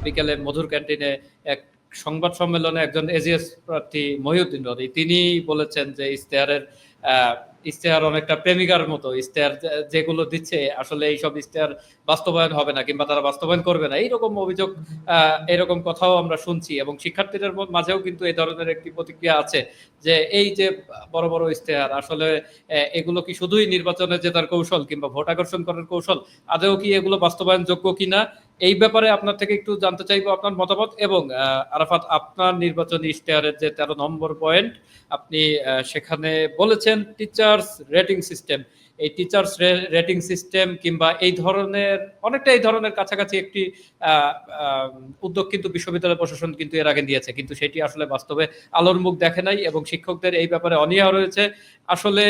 বিকেলে মধুর ক্যান্টিনে এক সংবাদ সম্মেলনে একজন এজিএস প্রার্থী মহিউদ্দিন রনি তিনি বলেছেন যে ইশতেহার অনেকটা প্রেমিকার মতো, ইশতেহার যেগুলো দিচ্ছে আসলে এইসব ইশতেহার বাস্তবায়ন হবে না কিংবা তারা বাস্তবায়ন করবে না, এইরকম অভিযোগ, এরকম কথাও আমরা শুনছি। এবং শিক্ষার্থীদের মাঝেও কিন্তু এই ধরনের একটি প্রতিক্রিয়া আছে যে এই যে বড় বড় ইশতেহার আসলে এগুলো কি শুধুই নির্বাচনে জেতার কৌশল কিংবা ভোট আকর্ষণ করার কৌশল, আদৌ কি এগুলো বাস্তবায়নযোগ্য কিনা, এই ব্যাপারে আপনার থেকে একটু জানতে চাইবো আপনার মতামত। এবং আরাফাত, আপনার নির্বাচনী ইশতেহারের যে 13 নম্বর পয়েন্ট, আপনি সেখানে বলেছেন টিচার্স রেটিং সিস্টেম। এই টিচার্স রেটিং সিস্টেম কিংবা এই ধরনের কাছাকাছি একটি উদ্যোগ কিন্তু বিশ্ববিদ্যালয় প্রশাসন কিন্তু এর আগে দিয়েছে, কিন্তু সেটি আসলে বাস্তবে আলোর মুখ দেখে নাই এবং শিক্ষকদের এই ব্যাপারে অনীহা রয়েছে। আসলে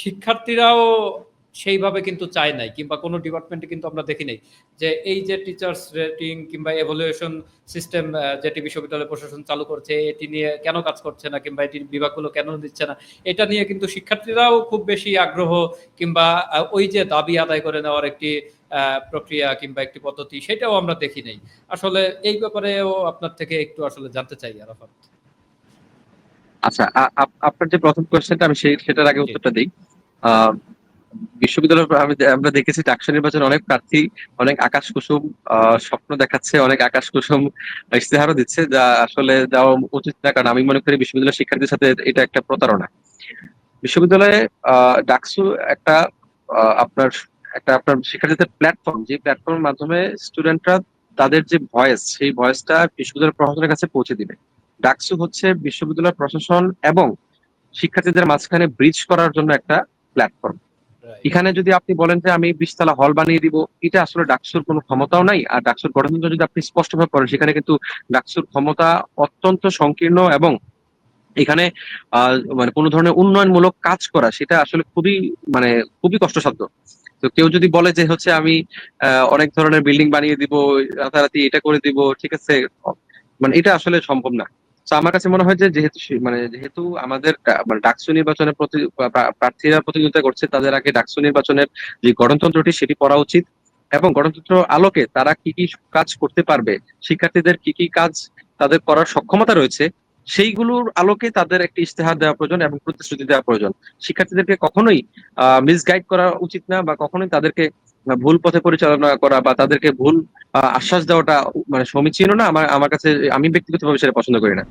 শিক্ষার্থীরাও সেইভাবে কিন্তু চায় নাই কিংবা কোনো ডিপার্টমেন্টে কিন্তু আমরা দেখি নাই যে এই যে টিচার্স রেটিং কিংবা এভালুয়েশন সিস্টেম যেটি বিশ্ববিদ্যালয় প্রশাসন চালু করছে, এটি নিয়ে কেন কাজ করছে না কিংবা এটির বিভাগগুলো কেন দিচ্ছে না, এটা নিয়ে কিন্তু শিক্ষার্থীরাও খুব বেশি আগ্রহ কিংবা ওই যে দাবি আদায় করে নেওয়ার একটি প্রক্রিয়া কিংবা একটি পদ্ধতি, সেটাও আমরা দেখি নাই। আসলে এই ব্যাপারেও আপনার থেকে একটু আসলে জানতে চাই আরাফাত। আচ্ছা, আপনার যে প্রথম কোয়েশ্চেনটা, আমি সেটার আগে উত্তরটা দিই। বিশ্ববিদ্যালয় আমরা দেখেছি ডাকসু নির্বাচনে অনেক প্রার্থী অনেক আকাশ কুসুম স্বপ্ন দেখাচ্ছে, অনেক আকাশ কুসুম ইশতেহারও দিচ্ছে, যা আসলে দেওয়া উচিত না। কারণ আমি মনে করি বিশ্ববিদ্যালয় শিক্ষার্থীদের সাথে এটা একটা প্রতারণা। বিশ্ববিদ্যালয়ে ডাকসু একটা আপনার শিক্ষার্থীদের প্ল্যাটফর্ম, যে প্ল্যাটফর্মের মাধ্যমে স্টুডেন্টরা তাদের যে ভয়েস, সেই ভয়েসটা বিশ্ববিদ্যালয় প্রশাসনের কাছে পৌঁছে দিবে। ডাকসু হচ্ছে বিশ্ববিদ্যালয় প্রশাসন এবং শিক্ষার্থীদের মাঝখানে ব্রিজ করার জন্য একটা প্ল্যাটফর্ম। এখানে যদি আপনি বলেন যে আমি 20 তলা হল বানিয়ে দিব, এটা আসলে ডাকসুর কোনো ক্ষমতাও নাই। আর ডাকসুর গঠনতন্ত্র যদি আপনি স্পষ্টভাবে পড়েন, সেখানে কিন্তু ডাকসুর ক্ষমতা অত্যন্ত সংকীর্ণ এবং এখানে মানে কোনো ধরনের উন্নয়নমূলক কাজ করা সেটা আসলে খুবই কষ্টসাধ্য। তো কেউ যদি বলে যে হচ্ছে আমি অনেক ধরনের বিল্ডিং বানিয়ে দিব, রাতারাতি এটা করে দিব, ঠিক আছে, মানে এটা আসলে সম্ভব না। তো আমার কাছে মনে হয় যে যেহেতু আমাদের মানে ডাকসু নির্বাচনের প্রার্থীরা প্রতিযোগিতা করছে, তাদের আগে ডাকসু নির্বাচনের যে গণতন্ত্রটি সেটি পড়া উচিত এবং গণতন্ত্র আলোকে তারা কি কি কাজ করতে পারবে, শিক্ষার্থীদের কি কি কাজ তাদের করার সক্ষমতা রয়েছে, সেইগুলোর আলোকে তাদের একটি ইশতেহার দেওয়া প্রয়োজন এবং প্রতিশ্রুতি দেওয়া প্রয়োজন। শিক্ষার্থীদেরকে কখনোই মিসগাইড করা উচিত না, বা কখনোই তাদেরকে ভুল পথে পরিচালনা করা বা তাদেরকে ভুল আশ্বাস দেওয়াটা মানে সমীচীন না। আমার কাছে, আমি ব্যক্তিগতভাবে সেটা পছন্দ করি না।